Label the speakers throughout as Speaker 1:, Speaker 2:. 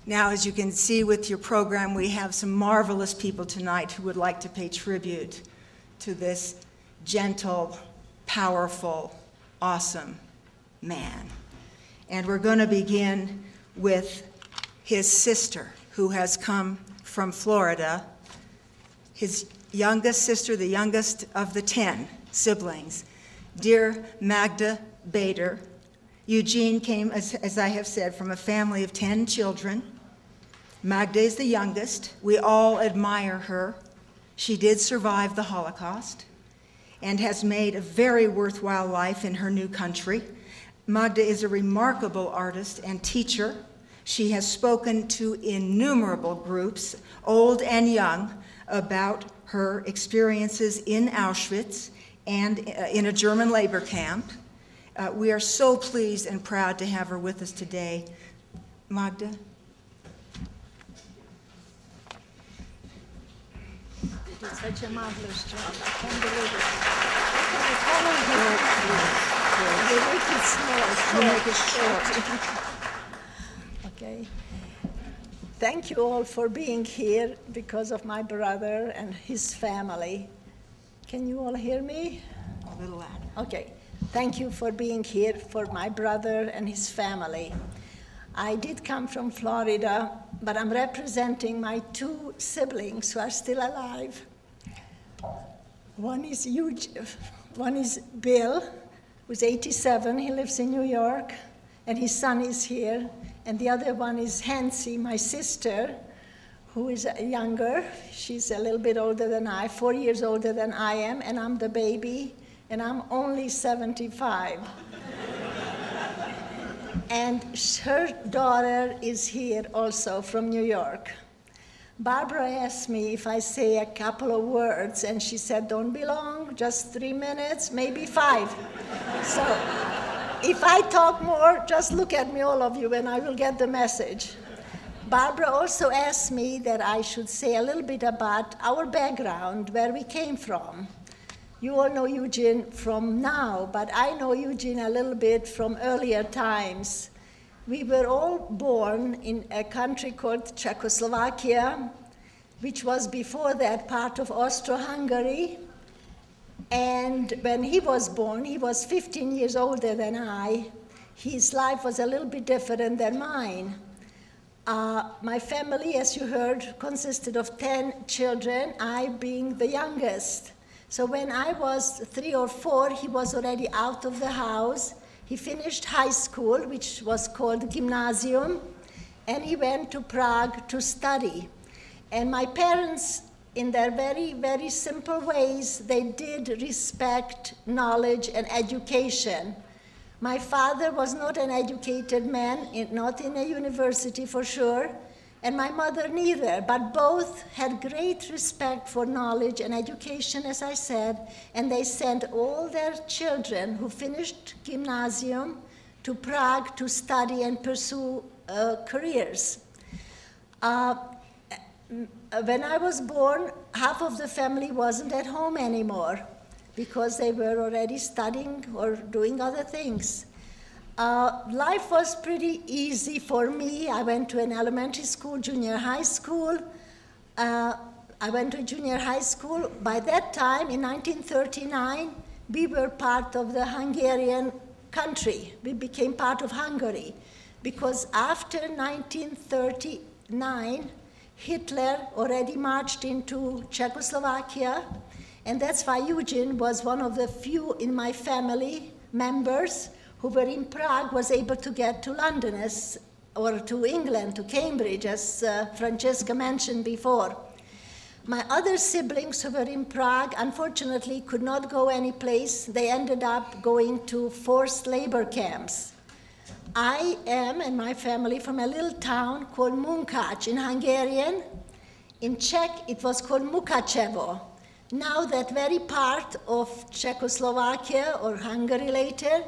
Speaker 1: Now, as you can see with your program, we have some marvelous people tonight who would like to pay tribute to this gentle, powerful, awesome man. And we're going to begin with his sister, who has come from Florida, his youngest sister, the youngest of the 10 siblings. Dear Magda Bader, Eugene came, as I have said, from a family of 10 children. Magda is the youngest. We all admire her. She did survive the Holocaust and has made a very worthwhile life in her new country. Magda is a remarkable artist and teacher. She has spoken to innumerable groups, old and young, about her experiences in Auschwitz and in a German labor camp. We are so pleased and proud to have her with us today. Magda?
Speaker 2: You did such a marvelous job. I can't believe it. You make it small. You make it short. Okay. Thank you all for being here because of my brother and his family. Can you all hear me?
Speaker 1: A little louder.
Speaker 2: Okay. Thank you for being here for my brother and his family. I did come from Florida, but I'm representing my 2 siblings who are still alive. One is Bill, who's 87. He lives in New York, and his son is here. And the other one is Hansi, my sister, who is younger. She's a little bit older than I, 4 years older than I am, and I'm the baby, and I'm only 75. And her daughter is here also from New York. Barbara asked me if I say a couple of words, and she said, don't be long, just 3 minutes, maybe 5. So if I talk more, just look at me, all of you, and I will get the message. Barbara also asked me that I should say a little bit about our background, where we came from. You all know Eugene from now, but I know Eugene a little bit from earlier times. We were all born in a country called Czechoslovakia, which was before that part of Austro-Hungary. And when he was born, he was 15 years older than I. His life was a little bit different than mine. My family, as you heard, consisted of 10 children, I being the youngest. So when I was 3 or 4, he was already out of the house. He finished high school, which was called gymnasium, and he went to Prague to study. And my parents, in their very, very simple ways, they did respect knowledge and education. My father was not an educated man, not in a university for sure, and my mother neither, but both had great respect for knowledge and education, as I said, and they sent all their children who finished gymnasium to Prague to study and pursue careers. When I was born, half of the family wasn't at home anymore because they were already studying or doing other things. Life was pretty easy for me. I went to an elementary school, junior high school. I went to junior high school. By that time, in 1939, we were part of the Hungarian country. We became part of Hungary because after 1939, Hitler already marched into Czechoslovakia, and that's why Eugene was one of the few in my family members who were in Prague, was able to get to London or to England, to Cambridge, as Francesca mentioned before. My other siblings who were in Prague, unfortunately, could not go anyplace. They ended up going to forced labor camps. I am, and my family, from a little town called Munkács in Hungarian. In Czech, it was called Mukačevo. Now that very part of Czechoslovakia, or Hungary later,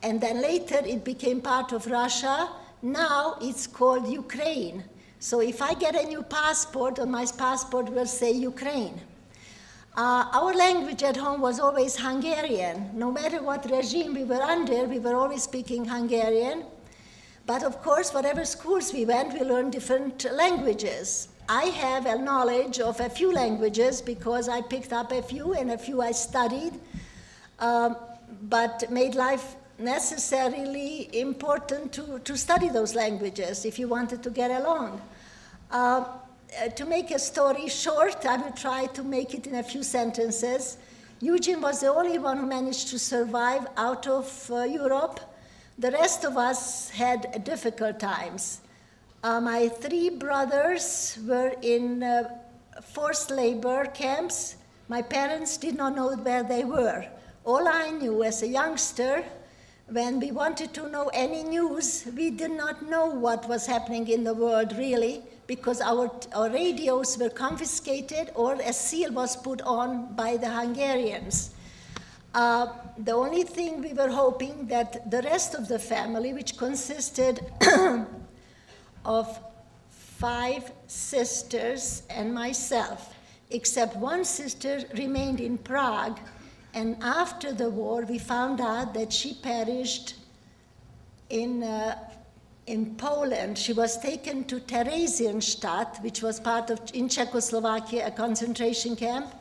Speaker 2: and then later it became part of Russia. Now it's called Ukraine. So if I get a new passport, on my passport will say Ukraine. Our language at home was always Hungarian. No matter what regime we were under, we were always speaking Hungarian. But of course, whatever schools we went, we learned different languages. I have a knowledge of a few languages because I picked up a few, and a few I studied, but made life necessarily important to study those languages if you wanted to get along. To make a story short, I will try to make it in a few sentences. Eugene was the only one who managed to survive out of Europe. The rest of us had difficult times. My 3 brothers were in forced labor camps. My parents did not know where they were. All I knew as a youngster, when we wanted to know any news, we did not know what was happening in the world really, because our radios were confiscated or a seal was put on by the Hungarians. The only thing we were hoping that the rest of the family, which consisted of 5 sisters and myself, except one sister remained in Prague, and after the war we found out that she perished in Poland. She was taken to Theresienstadt, which was part of, in Czechoslovakia, a concentration camp,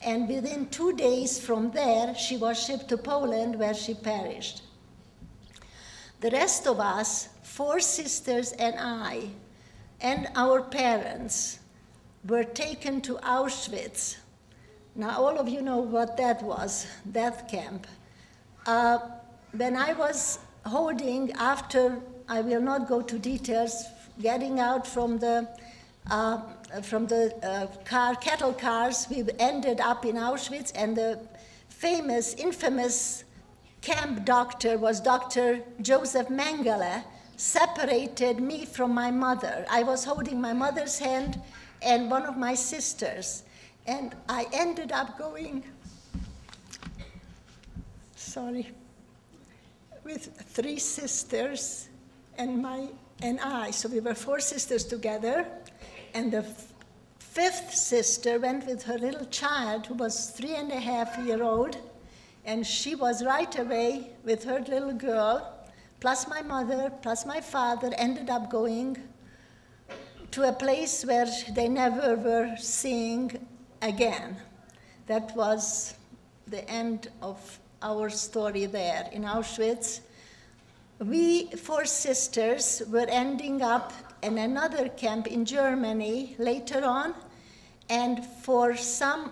Speaker 2: and within 2 days from there she was shipped to Poland, where she perished. The rest of us, 4 sisters and I, and our parents, were taken to Auschwitz. Now, all of you know what that was, death camp. When I was holding, after, I will not go to details, getting out from the cattle cars, we ended up in Auschwitz, and the famous, infamous camp doctor was Dr. Joseph Mengele, separated me from my mother. I was holding my mother's hand and one of my sisters, and I ended up going, with 3 sisters and I. So we were 4 sisters together, and the 5th sister went with her little child, who was 3.5-year-old, and she was right away with her little girl, plus my mother, plus my father, ended up going to a place where they never were seeing again. That was the end of our story there in Auschwitz. We 4 sisters were ending up in another camp in Germany later on, and for some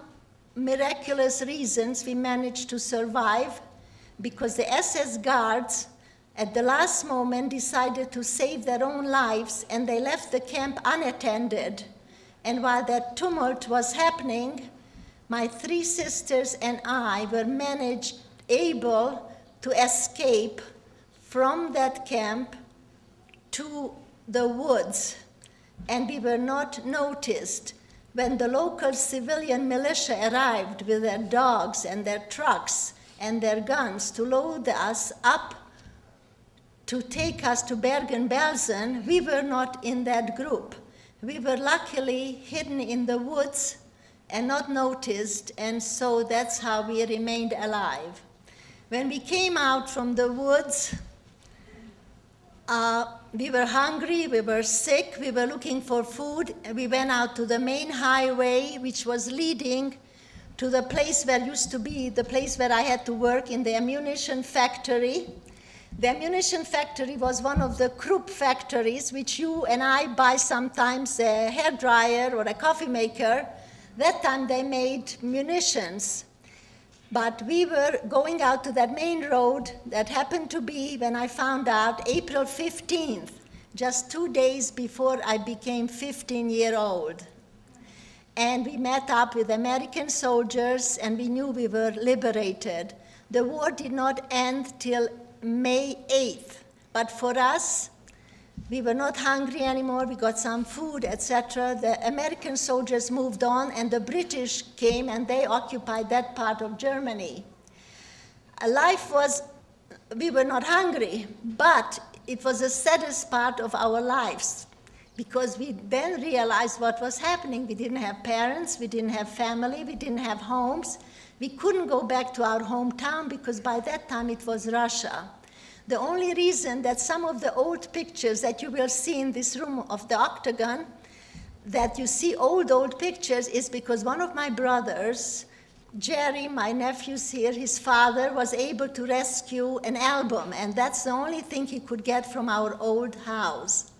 Speaker 2: miraculous reasons we managed to survive, because the SS guards at the last moment decided to save their own lives, and they left the camp unattended. And while that tumult was happening, my 3 sisters and I were able to escape from that camp to the woods, and we were not noticed. When the local civilian militia arrived with their dogs and their trucks and their guns to load us up to take us to Bergen-Belsen, we were not in that group. We were luckily hidden in the woods and not noticed, and so that's how we remained alive. When we came out from the woods, we were hungry, we were sick, we were looking for food. We went out to the main highway, which was leading to the place where used to be the place where I had to work, in the ammunition factory. The ammunition factory was one of the Krupp factories, which you and I buy sometimes a hairdryer or a coffee maker. That time they made munitions. But we were going out to that main road that happened to be, when I found out, April 15th, just 2 days before I became 15-year-old. And we met up with American soldiers, and we knew we were liberated. The war did not end till May 8th, but for us, we were not hungry anymore, we got some food, etc. The American soldiers moved on, and the British came, and they occupied that part of Germany. We were not hungry, but it was the saddest part of our lives, because we then realized what was happening. We didn't have parents, we didn't have family, we didn't have homes. We couldn't go back to our hometown, because by that time it was Russia. The only reason that some of the old pictures that you will see in this room of the octagon, that you see old pictures, is because one of my brothers, Jerry, my nephew's here, his father was able to rescue an album, and that's the only thing he could get from our old house.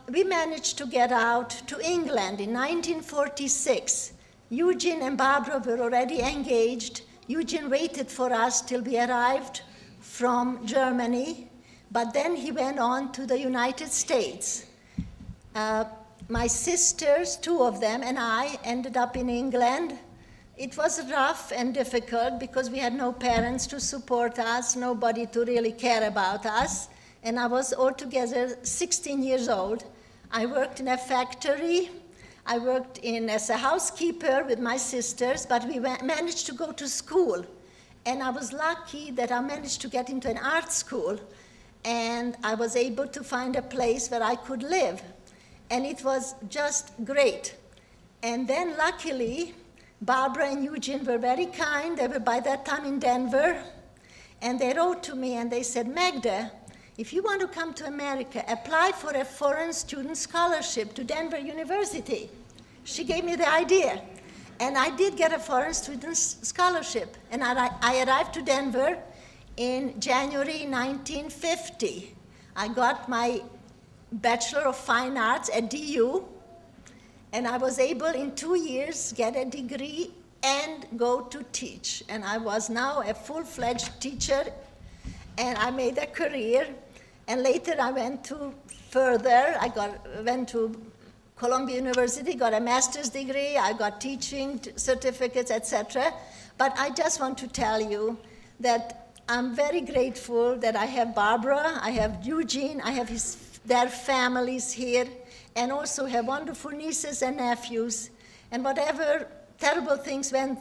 Speaker 2: We managed to get out to England in 1946. Eugene and Barbara were already engaged. Eugene waited for us till we arrived from Germany, but then he went on to the United States. My sisters, two of them, and I ended up in England. It was rough and difficult because we had no parents to support us, nobody to really care about us, and I was altogether 16 years old. I worked in a factory. I worked as a housekeeper with my sisters, but we managed to go to school. And I was lucky that I managed to get into an art school, and I was able to find a place where I could live. And it was just great. And then luckily, Barbara and Eugene were very kind. They were by that time in Denver. And they wrote to me and they said, Magda, if you want to come to America, apply for a foreign student scholarship to Denver University. She gave me the idea. And I did get a foreign student scholarship. And I arrived to Denver in January 1950. I got my Bachelor of Fine Arts at DU. And I was able in 2 years get a degree and go to teach. And I was now a full-fledged teacher, and I made a career. And later I went to further. Went to Columbia University, got a master's degree. I got teaching certificates, etc. But I just want to tell you that I'm very grateful that I have Barbara, I have Eugene, I have their families here, and also have wonderful nieces and nephews. And whatever terrible things went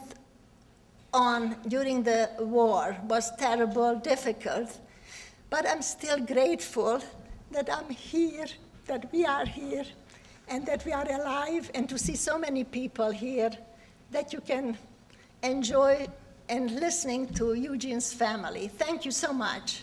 Speaker 2: on during the war was terrible, difficult. But I'm still grateful that I'm here, that we are here, and that we are alive, and to see so many people here that you can enjoy and listening to Eugene's family. Thank you so much.